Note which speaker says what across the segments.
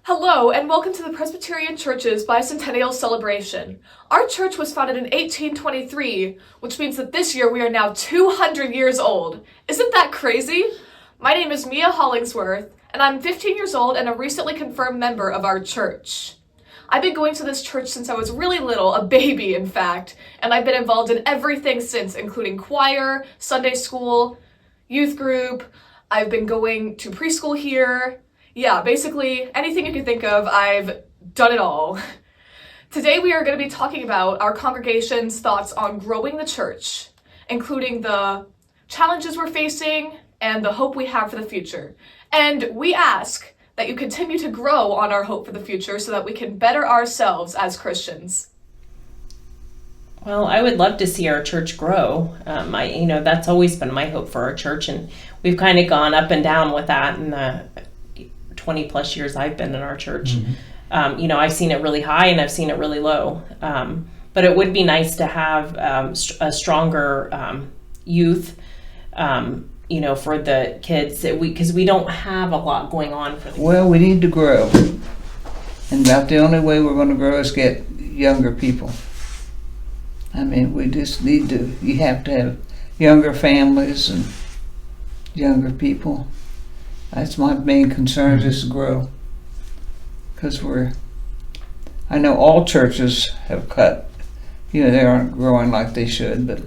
Speaker 1: Hello, and welcome to the Presbyterian Church's Bicentennial celebration. Our church was founded in 1823, which means that this year we are now 200 years old. Isn't that crazy? My name is Mia Hollingsworth, and I'm 15 years old and a recently confirmed member of our church. I've been going to this church since I was really little, a baby in fact, and I've been involved in everything since, including choir, Sunday school, youth group. I've been going to preschool here. Yeah, basically anything you can think of, I've done it all. Today we are going to be talking about our congregation's thoughts on growing the church, including the challenges we're facing and the hope we have for the future. And we ask that you continue to grow on our hope for the future so that we can better ourselves as Christians.
Speaker 2: Well, I would love to see our church grow. That's always been my hope for our church, and we've kind of gone up and down with that in the 20 plus years I've been in our church. Mm-hmm. I've seen it really high and I've seen it really low. But it would be nice to have a stronger youth, for the kids, because we don't have a lot going on for the kids.
Speaker 3: Well, we need to grow. And about the only way we're going to grow is get younger people. I mean, we just need to, you have to have younger families and younger people. That's my main concern, is to grow. Because I know all churches have cut. They aren't growing like they should, but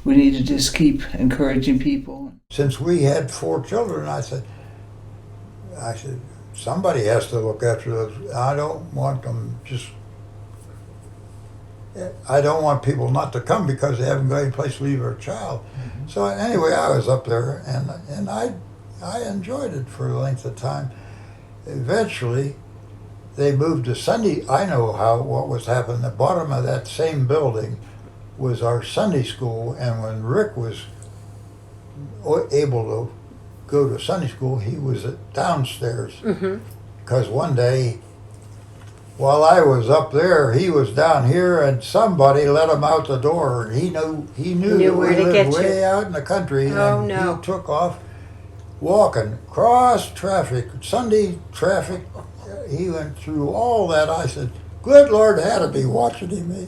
Speaker 3: we need to just keep encouraging people.
Speaker 4: Since we had 4 children, I said, somebody has to look after those. I don't want people not to come because they haven't got any place to leave their child. Mm-hmm. So anyway, I was up there and I enjoyed it for a length of time. Eventually, they moved to Sunday. I know what was happening. The bottom of that same building was our Sunday school, and when Rick was able to go to Sunday school, he was downstairs. Mm-hmm. Because one day, while I was up there, he was down here, and somebody let him out the door. And he knew
Speaker 5: where to
Speaker 4: lived
Speaker 5: get
Speaker 4: way
Speaker 5: you.
Speaker 4: out in the country,
Speaker 5: Oh,
Speaker 4: and
Speaker 5: no.
Speaker 4: he took off walking across traffic, Sunday traffic. He went through all that. I said, good Lord, had to be watching him.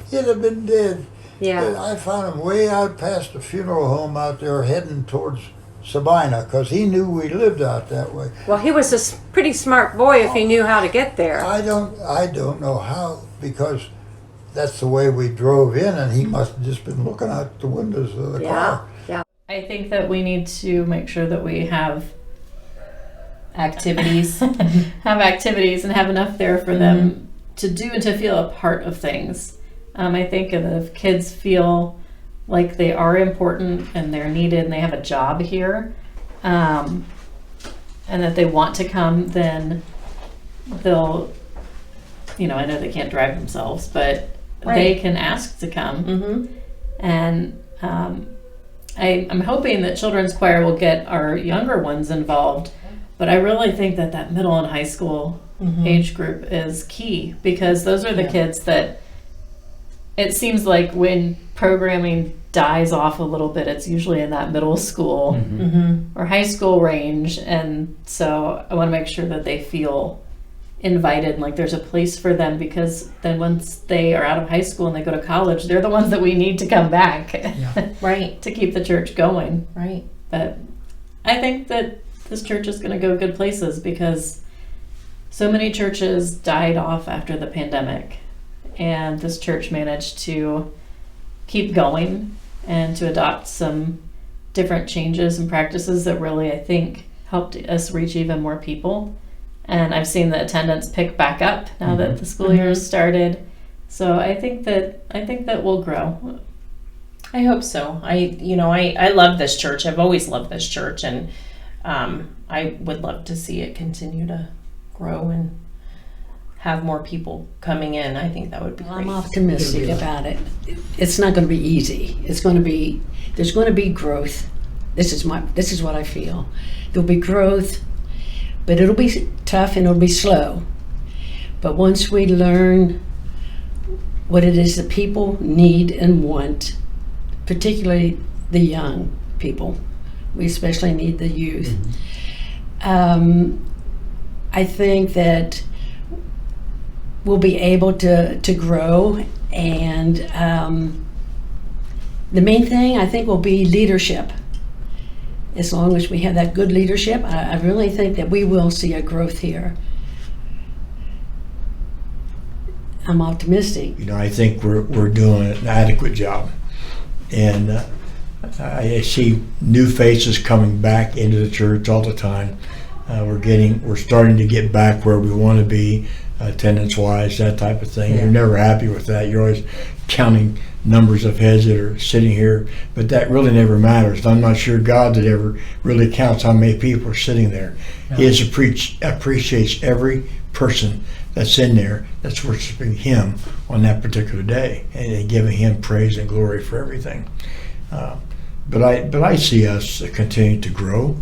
Speaker 4: He'd have been dead.
Speaker 5: Yeah.
Speaker 4: I found him way out past the funeral home out there heading towards Sabina, because he knew we lived out that way.
Speaker 5: Well, he was a pretty smart boy if he knew how to get there.
Speaker 4: I don't know how, because that's the way we drove in, and he must have just been looking out the windows of the car.
Speaker 5: Yeah.
Speaker 2: I think that we need to make sure that we have activities, and have enough there for them to do and to feel a part of things. I think that if kids feel like they are important and they're needed and they have a job here, and that they want to come, then they'll, I know they can't drive themselves, but they can ask to come. Mm-hmm. And I'm hoping that children's choir will get our younger ones involved, but I really think that middle and high school age group is key, because those are the kids that it seems like when programming dies off a little bit, it's usually in that middle school or high school range. And so I want to make sure that they feel invited and like there's a place for them, because then once they are out of high school and they go to college, they're the ones that we need to come back right, to keep the church going. Right. But I think that this church is going to go good places, because so many churches died off after the pandemic, and this church managed to keep going and to adopt some different changes and practices that really, I think, helped us reach even more people. And I've seen the attendance pick back up now that the school year has started. So I think that we'll grow. I hope so. I love this church. I've always loved this church, and I would love to see it continue to grow and have more people coming in. I think that would be great.
Speaker 6: I'm optimistic about it. It's not going to be easy. There's going to be growth. This is what I feel. There'll be growth, but it'll be tough and it'll be slow. But once we learn what it is that people need and want, particularly the young people, we especially need the youth. I think that we'll be able to grow, and the main thing I think will be leadership. As long as we have that good leadership, I really think that we will see a growth here. I'm optimistic.
Speaker 7: You know, I think we're doing an adequate job, and I see new faces coming back into the church all the time. We're starting to get back where we want to be, attendance-wise, that type of thing.
Speaker 3: Yeah.
Speaker 7: You're never happy with that. You're always counting numbers of heads that are sitting here, but that really never matters. I'm not sure God that ever really counts how many people are sitting there. He appreciates every person that's in there that's worshiping Him on that particular day and giving Him praise and glory for everything. But I see us continue to grow.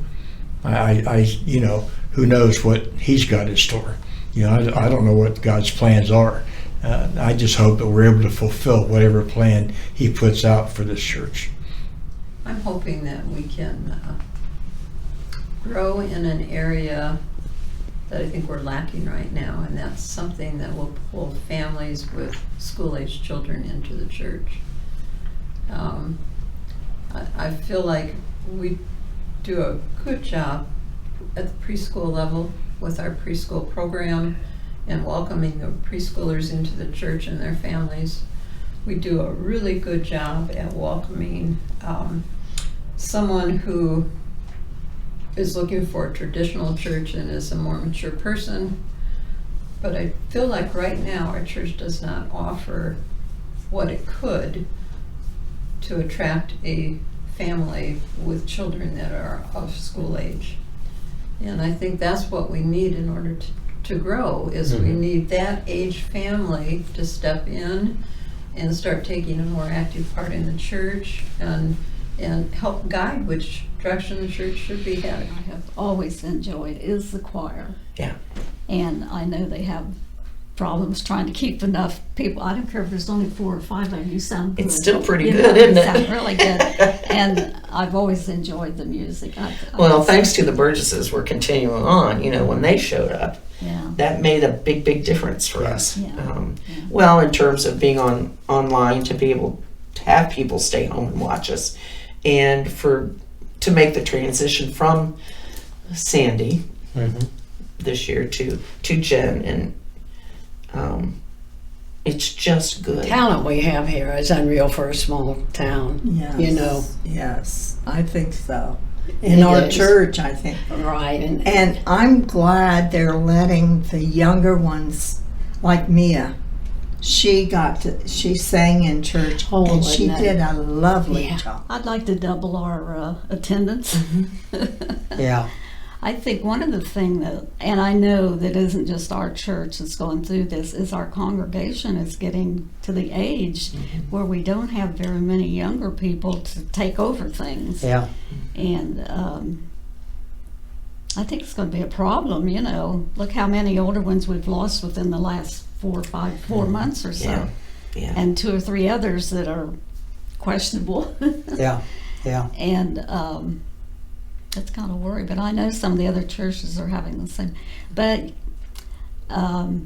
Speaker 7: I you know, who knows what He's got in store. You know, I don't know what God's plans are. I just hope that we're able to fulfill whatever plan He puts out for this church.
Speaker 5: I'm hoping that we can grow in an area that I think we're lacking right now, and that's something that will pull families with school-age children into the church. I feel like we do a good job at the preschool level with our preschool program and welcoming the preschoolers into the church and their families. We do a really good job at welcoming someone who is looking for a traditional church and is a more mature person. But I feel like right now our church does not offer what it could to attract a family with children that are of school age. And I think that's what we need in order to grow, is we need that age family to step in and start taking a more active part in the church and help guide which direction the church should be heading.
Speaker 8: I have always enjoyed is the choir.
Speaker 9: Yeah.
Speaker 8: And I know they have problems trying to keep enough people. I don't care if there's only 4 or 5 of you sound good.
Speaker 9: It's still pretty
Speaker 8: You
Speaker 9: good,
Speaker 8: know,
Speaker 9: isn't it?
Speaker 8: sound really good. And I've always enjoyed the music.
Speaker 9: Well, thanks to the Burgesses, we're continuing on. You know, when they showed up,
Speaker 8: Yeah.
Speaker 9: that made a big difference for us.
Speaker 8: Yeah. Yeah.
Speaker 9: Well, in terms of being online, to be able to have people stay home and watch us, and to make the transition from Sandy this year to Jen, and it's just good.
Speaker 6: Talent we have here is unreal for a small town.
Speaker 10: Yes.
Speaker 6: You know.
Speaker 10: Yes, I think so.
Speaker 6: It
Speaker 10: In our
Speaker 6: is.
Speaker 10: church, I think.
Speaker 6: Right.
Speaker 10: And I'm glad they're letting the younger ones, like Mia, she sang in church,
Speaker 6: Oh,
Speaker 10: and she
Speaker 6: isn't it?
Speaker 10: did a lovely
Speaker 6: Yeah.
Speaker 10: job.
Speaker 8: I'd like to double our attendance.
Speaker 10: Yeah.
Speaker 8: I think one of the things that, and I know that isn't just our church that's going through this, is our congregation is getting to the age where we don't have very many younger people to take over things.
Speaker 10: Yeah.
Speaker 8: And I think it's going to be a problem, you know. Look how many older ones we've lost within the last 4 months or so.
Speaker 9: Yeah. Yeah.
Speaker 8: And 2 or 3 others that are questionable.
Speaker 10: Yeah. Yeah.
Speaker 8: And that's kind of worry, but I know some of the other churches are having the same. But of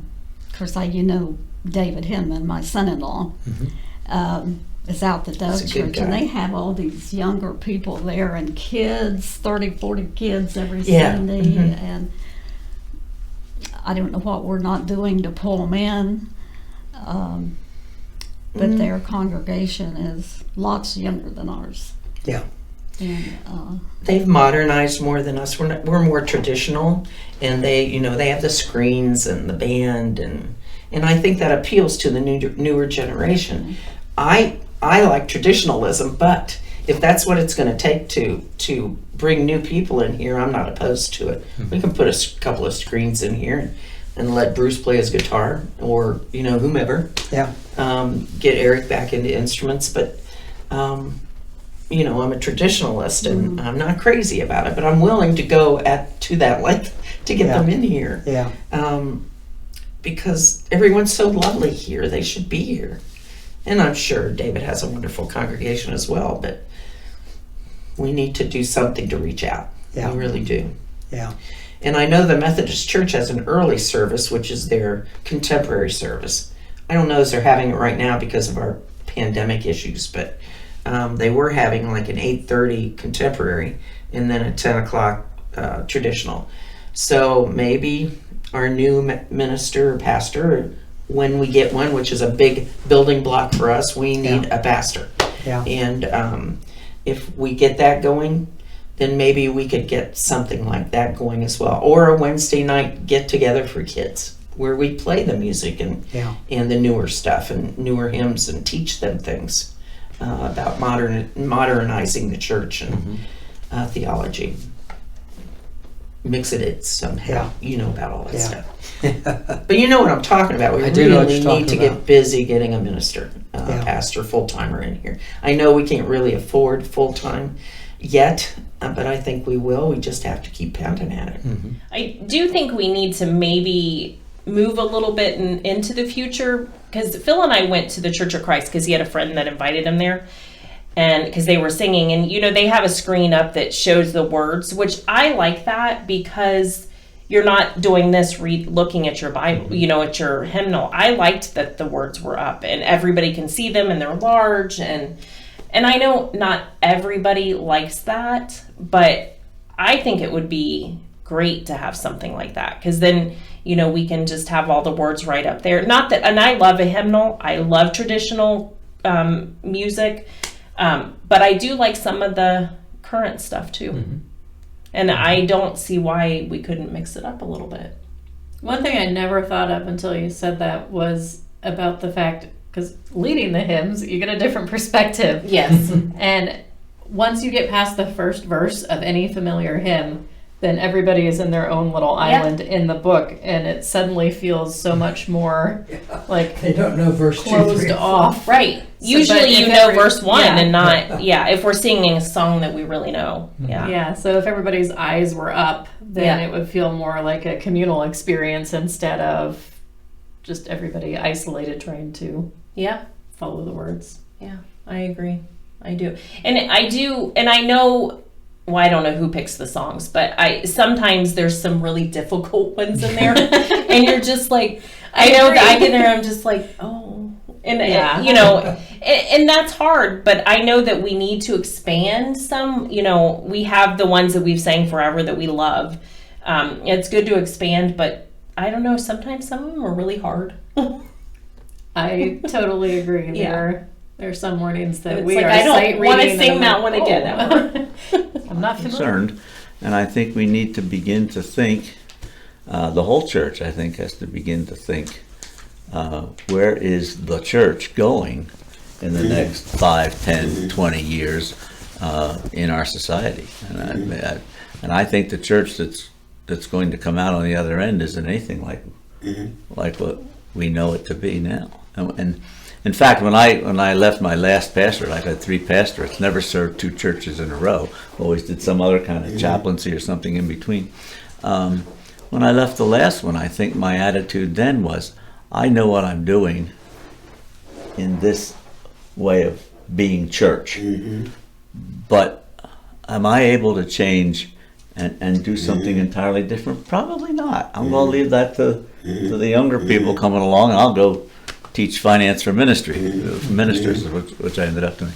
Speaker 8: course, you know David Hinman, my son-in-law, is out the Dove
Speaker 9: He's a good
Speaker 8: Church, and
Speaker 9: guy.
Speaker 8: they have all these younger people there and kids, 30, 40 kids every
Speaker 9: Yeah.
Speaker 8: Sunday, and I don't know what we're not doing to pull them in. But their congregation is lots younger than ours.
Speaker 10: Yeah.
Speaker 8: And
Speaker 9: They've modernized more than us. We're more traditional, and they have the screens and the band, and I think that appeals to the newer generation. I like traditionalism, but if that's what it's going to take to bring new people in here, I'm not opposed to it. We can put a couple of screens in here and let Bruce play his guitar, or whomever.
Speaker 10: Yeah.
Speaker 9: Get Eric back into instruments, but I'm a traditionalist, and I'm not crazy about it, but I'm willing to go to that length to get them in here.
Speaker 10: Yeah.
Speaker 9: Because everyone's so lovely here, they should be here. And I'm sure David has a wonderful congregation as well, but we need to do something to reach out.
Speaker 10: Yeah.
Speaker 9: We really do.
Speaker 10: Yeah.
Speaker 9: And I know the Methodist Church has an early service, which is their contemporary service. I don't know if they're having it right now because of our pandemic issues, but they were having like an 8:30 contemporary and then a 10 o'clock traditional. So maybe our new minister or pastor, when we get one, which is a big building block for us, we need a pastor.
Speaker 6: Yeah.
Speaker 9: And if we get that going, then maybe we could get something like that going as well. Or a Wednesday night get together for kids where we play the music and the newer stuff and newer hymns and teach them things about modernizing the church and theology. Mix it somehow. You know about all that stuff. But you know what I'm talking about. We really need to get busy getting a minister, pastor, full-timer in here. I know we can't really afford full-time yet, but I think we will. We just have to keep pounding at it.
Speaker 11: I do think we need to maybe move a little bit into the future, because Phil and I went to the Church of Christ because he had a friend that invited him there, and because they were singing, and you know, they have a screen up that shows the words, which I like that because you're not doing this looking at your Bible, you know, at your hymnal. I liked that the words were up and everybody can see them and they're large, and I know not everybody likes that, but I think it would be great to have something like that, because then, you know, we can just have all the words right up there. Not that, and I love a hymnal. I love traditional music, but I do like some of the current stuff too. And I don't see why we couldn't mix it up a little bit.
Speaker 2: One thing I never thought of until you said that was about the fact, because leading the hymns, you get a different perspective.
Speaker 11: Yes.
Speaker 2: And once you get past the first verse of any familiar hymn, then everybody is in their own little island in the book, and it suddenly feels so much more like
Speaker 6: They don't know verse 2,
Speaker 2: closed
Speaker 6: 3, 4.
Speaker 2: off.
Speaker 11: Right.
Speaker 2: So,
Speaker 11: Usually
Speaker 2: but
Speaker 11: you
Speaker 2: if
Speaker 11: know verse 1 and not,
Speaker 2: Yeah.
Speaker 11: if we're singing a song that we really know.
Speaker 2: Yeah, so if everybody's eyes were up, then it would feel more like a communal experience instead of just everybody isolated trying to follow the words.
Speaker 11: Yeah, I agree. I do. And I know, well, I don't know who picks the songs, but sometimes there's some really difficult ones in there, and you're just like, I know that I get there, I'm just like, oh, and you know, and that's hard. But I know that we need to expand some. You know, we have the ones that we've sang forever that we love. It's good to expand, but I don't know. Sometimes some of them are really hard.
Speaker 2: I totally agree. There are some mornings that
Speaker 11: It's
Speaker 2: we
Speaker 11: like,
Speaker 2: are
Speaker 11: I don't
Speaker 2: sight
Speaker 11: want to
Speaker 2: reading
Speaker 11: sing
Speaker 2: and
Speaker 11: that
Speaker 2: I'm
Speaker 11: one
Speaker 2: like,
Speaker 11: again.
Speaker 2: I'm not familiar.
Speaker 12: Concerned, and I think we need to begin to think, the whole church, I think, has to begin to think, where is the church going in the next 5, 10, 20 years in our society? And I think the church that's going to come out on the other end isn't anything like what we know it to be now. And in fact, when I left my last pastorate, I've had 3 pastorates, never served 2 churches in a row, always did some other kind of chaplaincy or something in between. When I left the last one, I think my attitude then was, I know what I'm doing in this way of being church, but am I able to change and do something entirely different? Probably not. I'm going to leave that to the younger people coming along, and I'll go teach finance for ministers, which I ended up doing.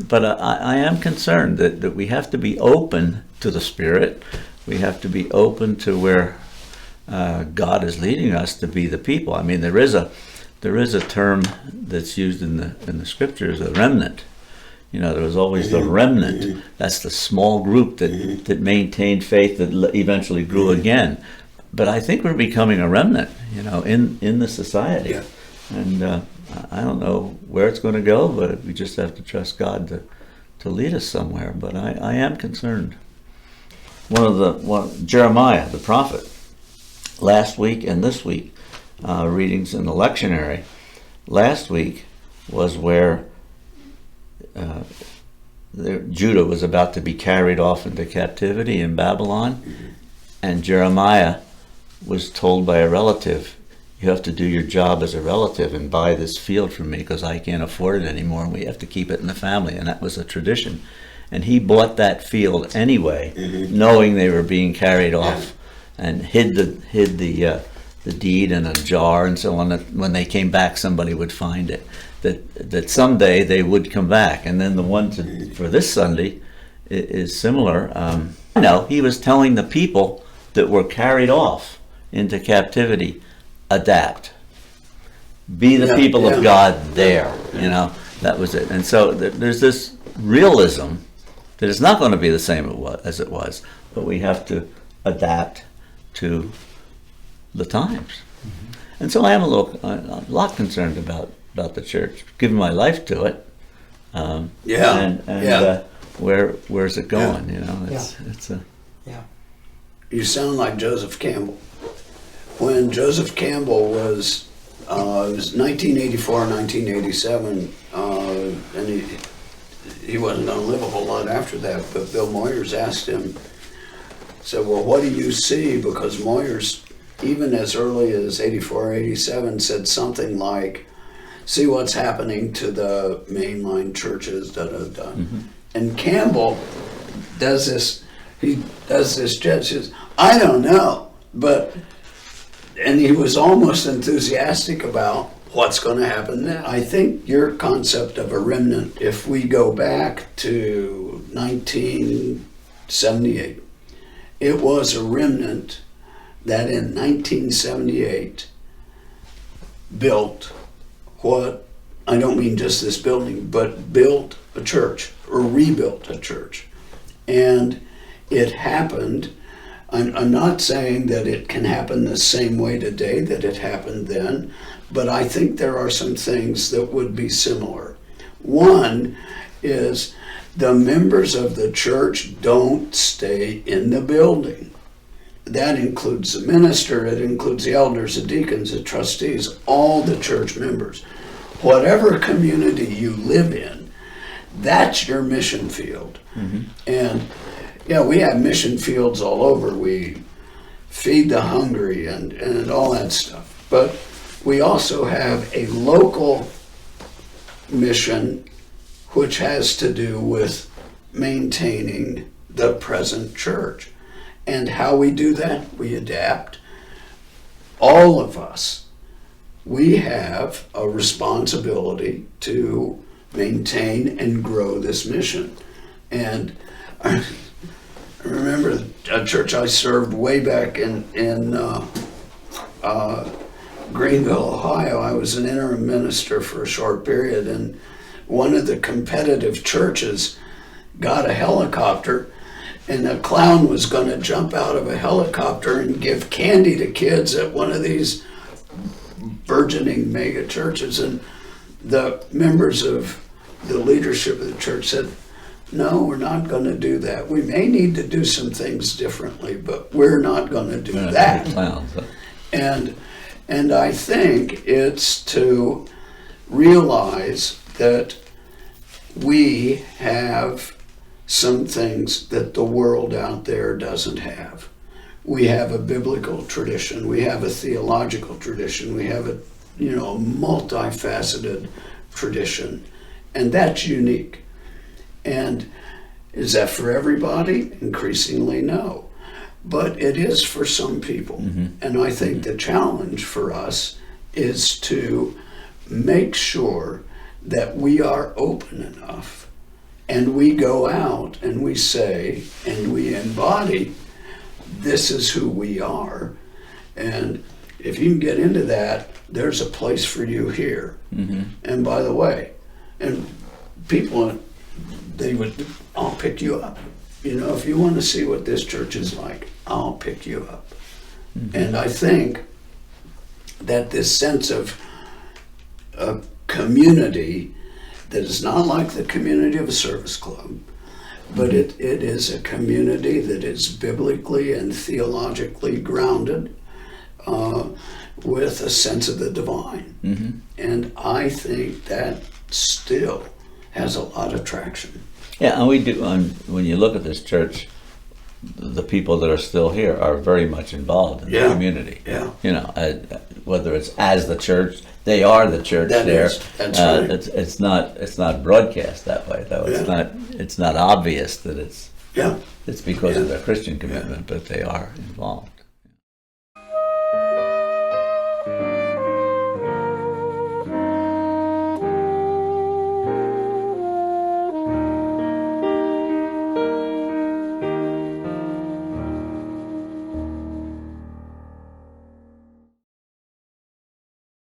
Speaker 12: But I am concerned that we have to be open to the Spirit. We have to be open to where God is leading us to be the people. I mean, there is a term that's used in the scriptures, a remnant. You know, there was always the remnant. That's the small group that maintained faith that eventually grew again. But I think we're becoming a remnant, you know, in the society. Yeah. And I don't know where it's going to go, but we just have to trust God to lead us somewhere. But I am concerned. Jeremiah, the prophet, last week and this week, readings in the lectionary. Last week was where Judah was about to be carried off into captivity in Babylon, and Jeremiah was told by a relative, you have to do your job as a relative and buy this field from me because I can't afford it anymore and we have to keep it in the family. And that was a tradition. And he bought that field anyway, knowing they were being carried off and hid the deed in a jar and so on. That when they came back, somebody would find it. That someday they would come back. And then the one for this Sunday is similar. He was telling the people that were carried off into captivity, adapt. Be the people of God there. That was it. And so there's this realism that it's not going to be the same as it was, but we have to adapt to the times. And so I am a lot concerned about the church, giving my life to it. Where's it going?
Speaker 13: You sound like Joseph Campbell. When Joseph Campbell was, it was 1984, 1987, and he wasn't going to live a whole lot after that, but Bill Moyers asked him, said, well, what do you see? Because Moyers, even as early as 84, 87, said something like, see what's happening to the mainline churches, da-da-da. And Campbell does this, says, I don't know, and he was almost enthusiastic about what's going to happen then. I think your concept of a remnant, if we go back to 1978, it was a remnant that in 1978 built what, I don't mean just this building, but built a church or rebuilt a church. And it happened, I'm not saying that it can happen the same way today that it happened then, but I think there are some things that would be similar. One is the members of the church don't stay in the building. That includes the minister, it includes the elders, the deacons, the trustees, all the church members. Whatever community you live in, that's your mission field. And we have mission fields all over. We feed the hungry and all that stuff. But we also have a local mission which has to do with maintaining the present church. And how we do that, we adapt. All of us, we have a responsibility to maintain and grow this mission. And I remember a church I served way back in Greenville, Ohio. I was an interim minister for a short period, and one of the competitive churches got a helicopter, and a clown was going to jump out of a helicopter and give candy to kids at one of these burgeoning mega churches. And the members of the leadership of the church said, no, we're not going to do that. We may need to do some things differently, but we're not going to do that. And I think it's to realize that we have some things that the world out there doesn't have. We have a biblical tradition, we have a theological tradition, we have a multifaceted tradition, and that's unique. And is that for everybody? Increasingly, no. But it is for some people. And I think the challenge for us is to make sure that we are open enough and we go out and we say and we embody, this is who we are. And if you can get into that, there's a place for you here. And by the way, and people, I'll pick you up. If you want to see what this church is like, I'll pick you up. And I think that this sense of a community that is not like the community of a service club, but it is a community that is biblically and theologically grounded with a sense of the divine. And I think that still has a lot of traction.
Speaker 12: Yeah, and we do. When you look at this church, the people that are still here are very much involved in the community. Whether it's as the church, they are the church there.
Speaker 13: That's right.
Speaker 12: It's not broadcast that way though. It's not obvious that it's because of their Christian commitment, but they are involved.